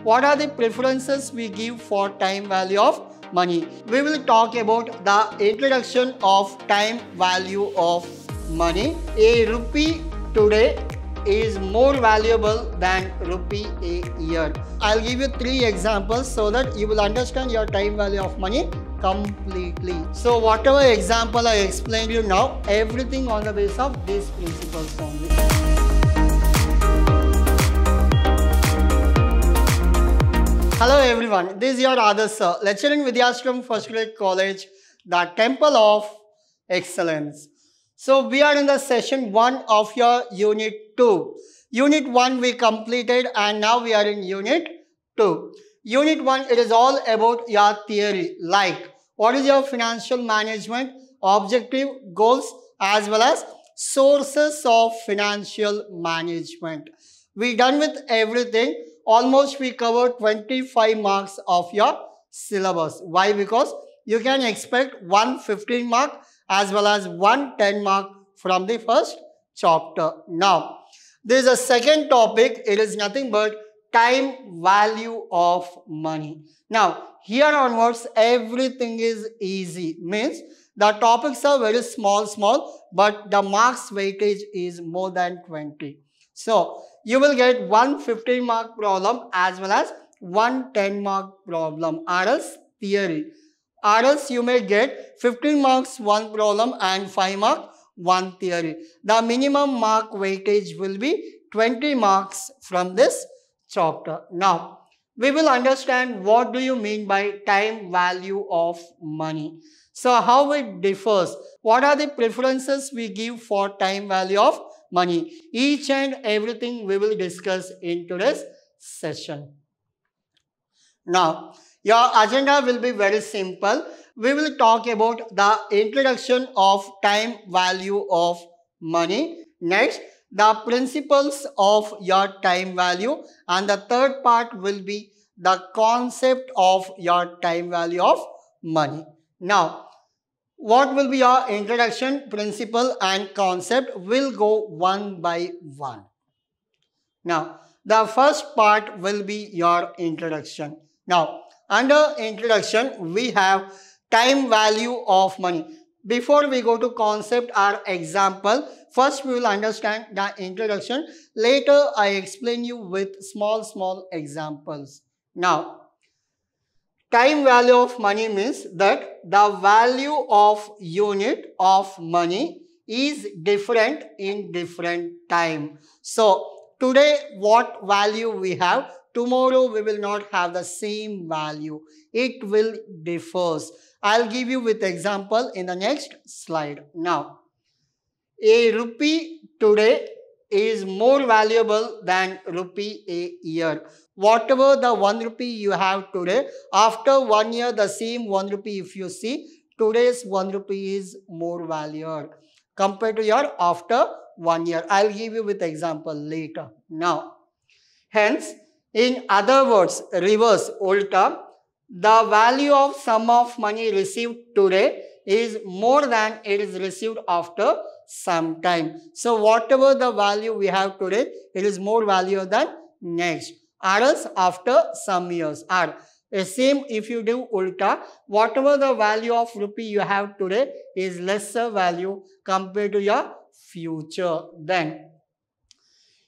what are the preferences we give for time value of money. We will talk about the introduction of time value of money. A rupee today is more valuable than rupee a year. I'll give you 3 examples so that you will understand your time value of money completely. So whatever example I explained you now, everything on the basis of these principles only. Hello everyone, this is your Adarsh sir, lecturer in Vidyaashram First Grade College, the Temple of Excellence. So we are in the session 1 of your Unit 2. Unit 1 we completed and now we are in Unit 2. Unit 1, it is all about your theory, like what is your financial management, objective, goals, as well as sources of financial management. We done with everything. Almost we covered 25 marks of your syllabus. Why? Because you can expect 1 15 mark as well as 1 10 mark from the first chapter. Now, there is a second topic. It is nothing but time value of money. Now, here onwards, everything is easy. Means the topics are very small, but the marks weightage is more than 20. So, you will get 1 15 mark problem as well as 1 10 mark problem, or else theory. Or else you may get 15 marks 1 problem and 5 mark 1 theory. The minimum mark weightage will be 20 marks from this chapter. Now, we will understand what do you mean by time value of money. So, how it differs? What are the preferences we give for time value of money? Each and everything we will discuss in today's session. Now, your agenda will be very simple. We will talk about the introduction of time value of money. Next, the principles of your time value. And the third part will be the concept of your time value of money. Now, what will be your introduction, principle and concept? Will go one by one. Now, the first part will be your introduction. Now, under introduction, we have time value of money. Before we go to concept or example, first we will understand the introduction. Later, I explain you with small examples. Now, time value of money means that the value of unit of money is different in different time. So, today what value we have, tomorrow we will not have the same value. It will differ. I'll give you with example in the next slide. Now, a rupee today is more valuable than rupee a year. Whatever the 1 rupee you have today, after 1 year, the same 1 rupee, if you see, today's 1 rupee is more valued compared to your after 1 year. I'll give you with example later. Now, hence, in other words, reverse, ulta, the value of sum of money received today is more than it is received after some time. So, whatever the value we have today, it is more value than next. Or else after some years. Or the same if you do ulta, whatever the value of rupee you have today is lesser value compared to your future. Then,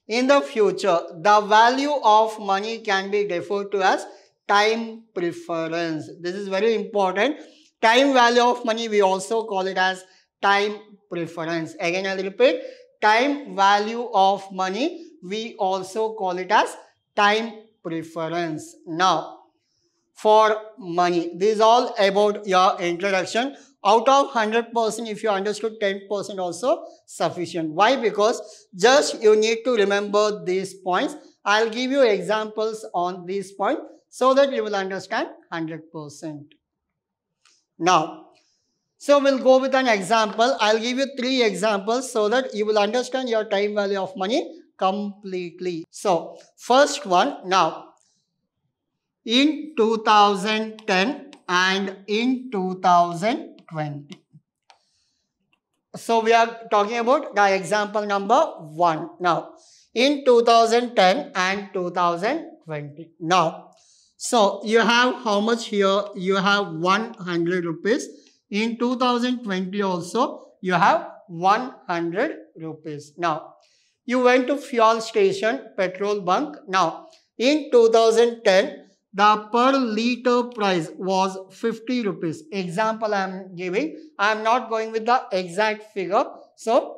in the future, the value of money can be referred to as time preference. This is very important. Time value of money, we also call it as time preference. Again, I'll repeat. Time value of money, we also call it as time preference. Now, for money, this is all about your introduction. Out of 100%, if you understood 10% also sufficient. Why? Because just you need to remember these points. I'll give you examples on these points so that you will understand 100%. Now, so we'll go with an example. I'll give you 3 examples so that you will understand your time value of money completely. So, first one, now, in 2010 and in 2020. So, we are talking about the example number 1. Now, in 2010 and 2020. 2020. Now, so you have how much here? You have 100 rupees. In 2020 also, you have 100 rupees. Now, you went to fuel station, petrol bunk. Now, in 2010, the per liter price was 50 rupees. Example I am giving. I am not going with the exact figure. So,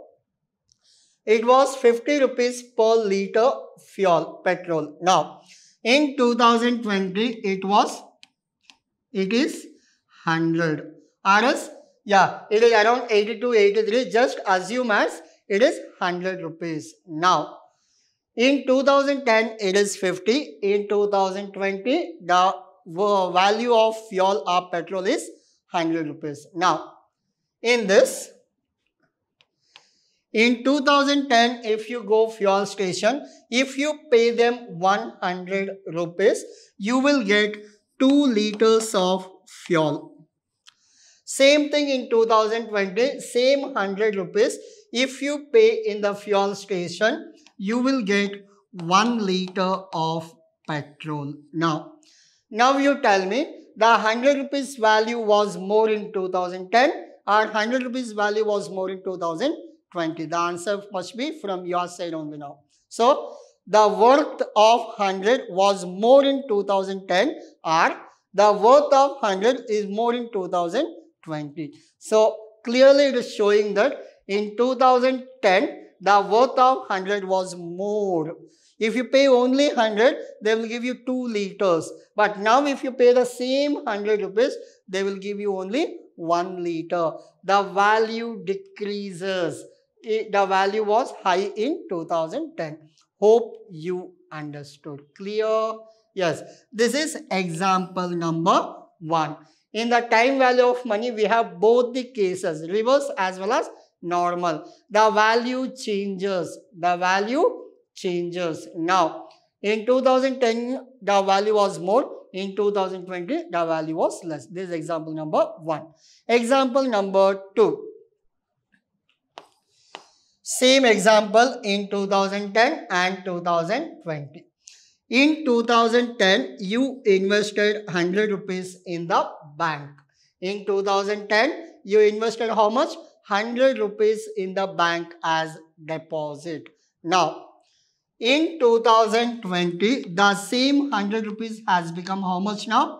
it was 50 rupees per liter fuel, petrol. Now, in 2020, it is 100. Others, yeah, it is around 82, 83. Just assume as it is 100 rupees. Now, in 2010, it is 50. In 2020, the value of fuel or petrol is 100 rupees. Now, in this, in 2010, if you go fuel station, if you pay them 100 rupees, you will get 2 liters of fuel. Same thing in 2020, same 100 rupees. If you pay in the fuel station, you will get 1 liter of petrol. Now you tell me the 100 rupees value was more in 2010 or 100 rupees value was more in 2020. The answer must be from your side only now. So, the worth of 100 was more in 2010 or the worth of 100 is more in 2020. So, clearly it is showing that in 2010, the worth of 100 was more. If you pay only 100, they will give you 2 liters. But now if you pay the same 100 rupees, they will give you only 1 liter. The value decreases. The value was high in 2010. Hope you understood. Clear? Yes. This is example number 1. In the time value of money, we have both the cases, reverse as well as normal. The value changes. The value changes. Now, in 2010, the value was more. In 2020, the value was less. This is example number 1. Example number 2. Same example in 2010 and 2020. In 2010, you invested 100 rupees in the bank. In 2010, you invested how much? 100 rupees in the bank as deposit. Now, in 2020, the same 100 rupees has become how much now?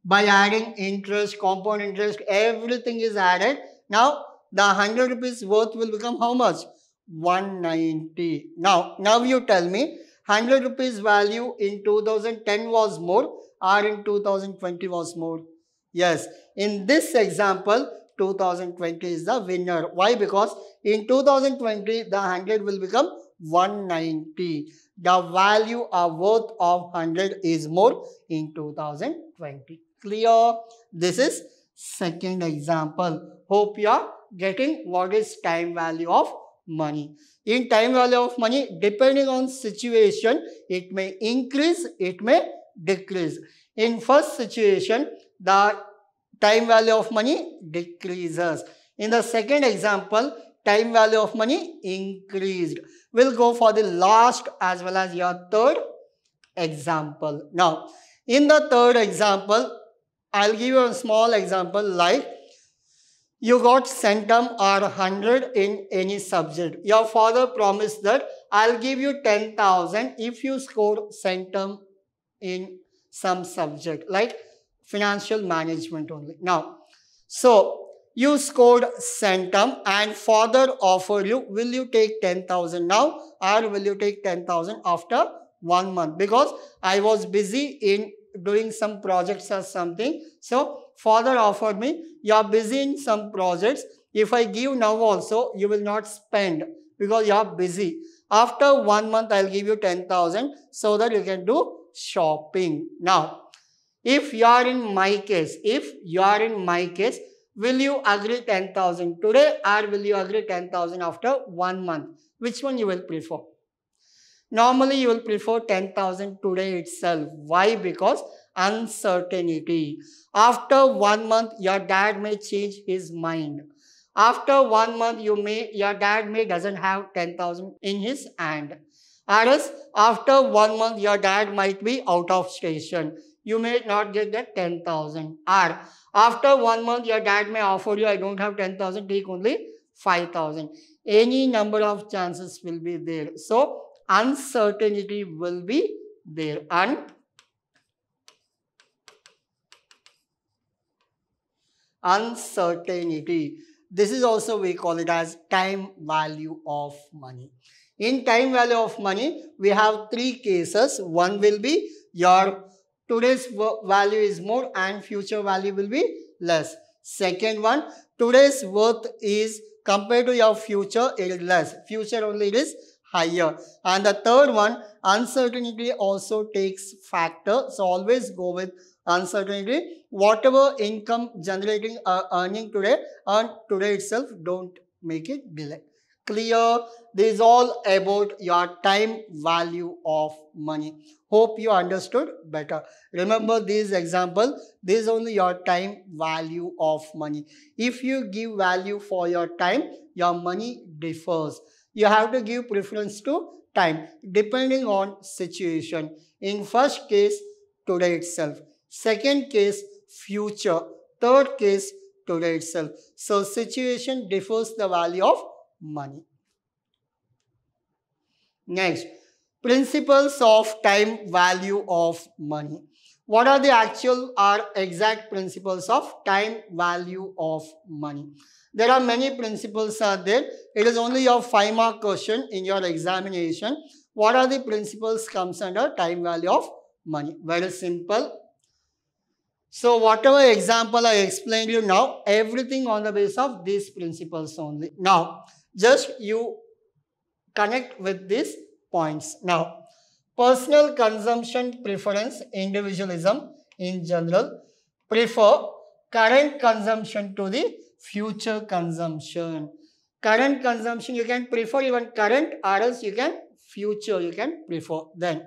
By adding interest, compound interest, everything is added. Now, the 100 rupees worth will become how much? 190. Now you tell me 100 rupees value in 2010 was more or in 2020 was more? Yes, in this example, 2020 is the winner. Why? Because in 2020, the 100 will become 190. The value or worth of 100 is more in 2020. Clear? This is second example. Hope you are getting what is time value of money. In time value of money, depending on situation, it may increase, it may decrease. In first situation, the time value of money decreases. In the second example, time value of money increased. We'll go for the last as well as your third example. Now, in the third example, I'll give you a small example like you got centum or 100 in any subject. Your father promised that I'll give you 10,000 if you score centum in some subject like financial management only. Now, so you scored centum and father offered you, will you take 10,000 now or will you take 10,000 after 1 month? Because I was busy in doing some projects or something. So, father offered me, you are busy in some projects. If I give now also, you will not spend because you are busy. After 1 month, I'll give you 10,000 so that you can do shopping. Now, if you are in my case, will you agree 10,000 today or will you agree 10,000 after 1 month? Which one you will prefer? Normally, you will prefer 10,000 today itself. Why? Because uncertainty. After 1 month, your dad may change his mind. After 1 month, your dad may doesn't have 10,000 in his hand. Whereas after 1 month, your dad might be out of station. You may not get that 10,000. Or after 1 month, your dad may offer you, I don't have 10,000, take only 5,000. Any number of chances will be there. So, uncertainty will be there. Uncertainty. This is also we call it as time value of money. In time value of money, we have three cases. One will be your today's value is more and future value will be less. Second one, today's worth is compared to your future, it is less. Future only it is higher. And the third one, uncertainty also takes factor. So always go with uncertainty. Whatever income generating earning today, earn today itself, don't make it delay. Clear? This is all about your time value of money. Hope you understood better. Remember this example, this is only your time value of money. If you give value for your time, your money differs. You have to give preference to time depending on situation. In first case, today itself. Second case, future. Third case, today itself. So situation differs the value of money. Next, principles of time value of money. What are the actual or exact principles of time value of money? There are many principles are there. It is only your 5-mark question in your examination. What are the principles comes under time value of money? Very simple. So whatever example I explained you now, everything on the basis of these principles only. Now, just you connect with these points. Now, personal consumption preference, individualism in general, prefer current consumption to the future consumption. Current consumption, you can prefer even current or else you can future, you can prefer then.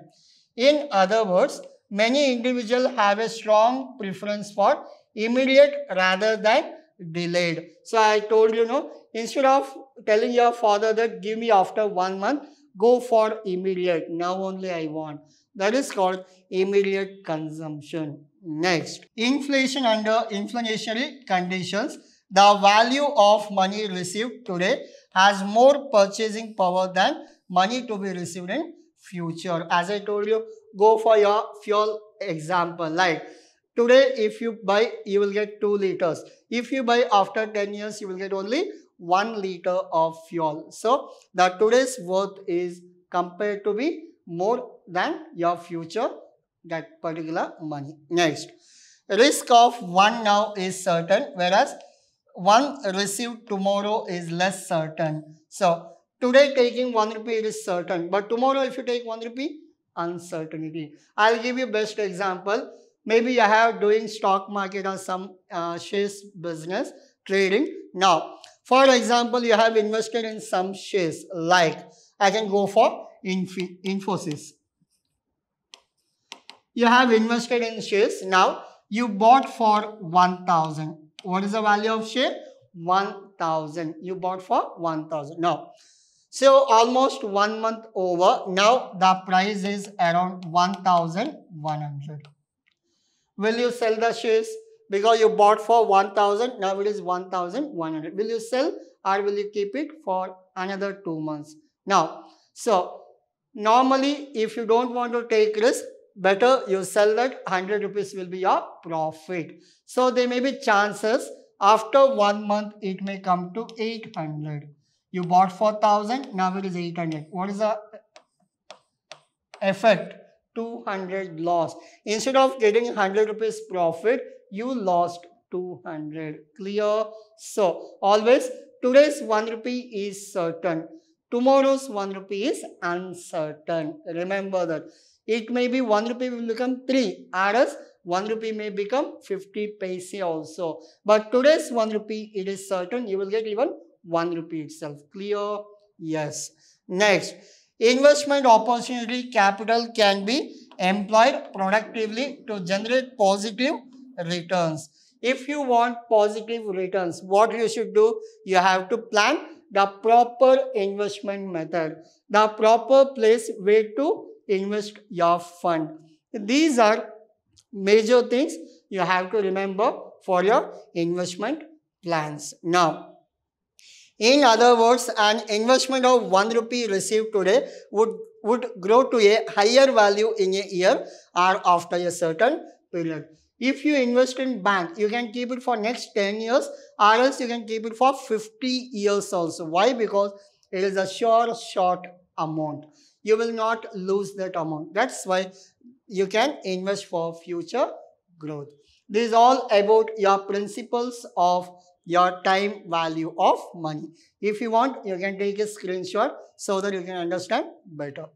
In other words, many individuals have a strong preference for immediate rather than delayed. So I told you, no, instead of telling your father that give me after 1 month, go for immediate. Now only I want. That is called immediate consumption. Next, inflation under inflationary conditions. The value of money received today has more purchasing power than money to be received in future. As I told you, go for your fuel example. Like today, if you buy, you will get 2 liters. If you buy after 10 years, you will get only 1 liter of fuel. So, the today's worth is compared to be more than your future, that particular money. Next, risk of one now is certain, whereas one received tomorrow is less certain. So, today taking 1 rupee is certain, but tomorrow if you take 1 rupee, uncertainty. I'll give you best example. Maybe you have doing stock market or some shares business trading. Now, for example, you have invested in some shares like I can go for Infosys. You have invested in shares. Now, you bought for 1,000. What is the value of share? 1,000. You bought for 1,000. Now, so almost 1 month over. Now, the price is around 1,100. Will you sell the shares? Because you bought for 1,000, now it is 1,100. Will you sell or will you keep it for another 2 months? Now, so normally if you don't want to take risk, better you sell that 100 rupees will be your profit. So there may be chances after 1 month it may come to 800. You bought for 1,000, now it is 800. What is the effect? 200 loss. Instead of getting 100 rupees profit, you lost 200. Clear? So, always today's 1 rupee is certain. Tomorrow's 1 rupee is uncertain. Remember that. It may be 1 rupee will become 3. Whereas 1 rupee may become 50 paise also. But today's 1 rupee, it is certain. You will get even 1 rupee itself. Clear? Yes. Next. Investment opportunity capital can be employed productively to generate positive returns. If you want positive returns, what you should do? You have to plan the proper investment method, the proper place where to invest your fund. These are major things you have to remember for your investment plans. Now, in other words, an investment of 1 rupee received today would grow to a higher value in a year or after a certain period. If you invest in bank, you can keep it for next 10 years or else you can keep it for 50 years also. Why? Because it is a sure short amount. You will not lose that amount. That's why you can invest for future growth. This is all about your principles of your time value of money. If you want, you can take a screenshot so that you can understand better.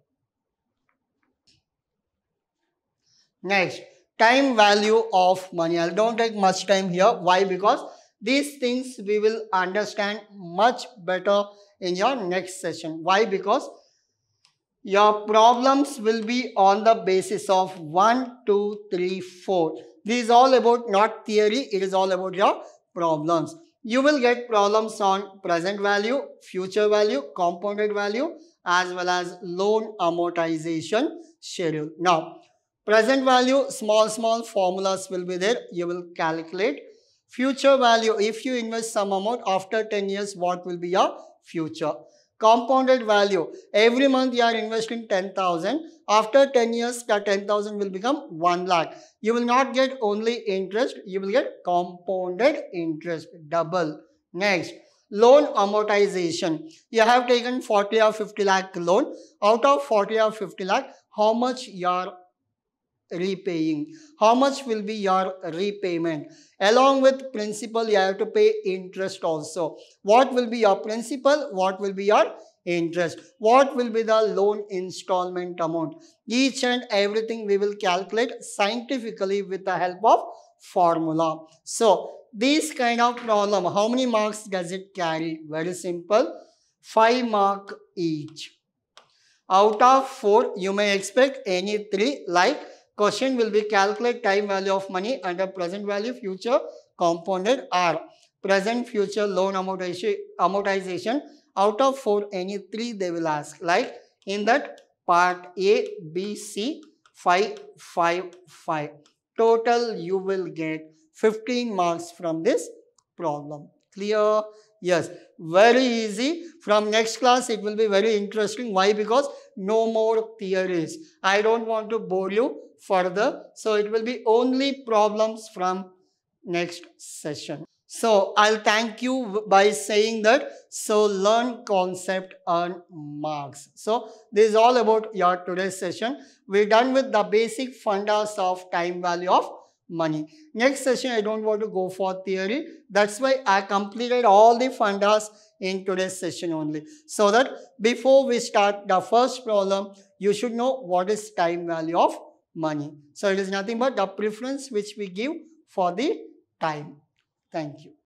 Next, time value of money. I don't take much time here. Why? Because these things we will understand much better in your next session. Why? Because your problems will be on the basis of 1, 2, 3, 4. This is all about not theory, it is all about your problems. You will get problems on present value, future value, compounded value, as well as loan amortization schedule. Now, present value, small formulas will be there. You will calculate. Future value, if you invest some amount after 10 years, what will be your future? Compounded value, every month you are investing 10,000. After 10 years, that 10,000 will become 1 lakh. You will not get only interest, you will get compounded interest, double. Next, loan amortization. You have taken 40 or 50 lakh loan. Out of 40 or 50 lakh, how much you are repaying? How much will be your repayment? Along with principal, you have to pay interest also. What will be your principal? What will be your interest? What will be the loan installment amount? Each and everything we will calculate scientifically with the help of formula. So, this kind of problem, how many marks does it carry? Very simple, 5 mark each. Out of 4, you may expect any 3, like question will be calculate time value of money under present value, future, compounded, or present, future, loan amortization. Out of 4, any 3 they will ask. Like in that part A, B, C, 5, 5, 5. Total you will get 15 marks from this problem. Clear? Yes, very easy. From next class, it will be very interesting. Why? Because no more theories. I don't want to bore you further. So, it will be only problems from next session. So, I'll thank you by saying that. So, learn concept, earn marks. So, this is all about your today's session. We're done with the basic fundas of time value of money. Next session, I don't want to go for theory. That's why I completed all the fundas in today's session only. So that before we start the first problem, you should know what is time value of money. So it is nothing but the preference which we give for the time. Thank you.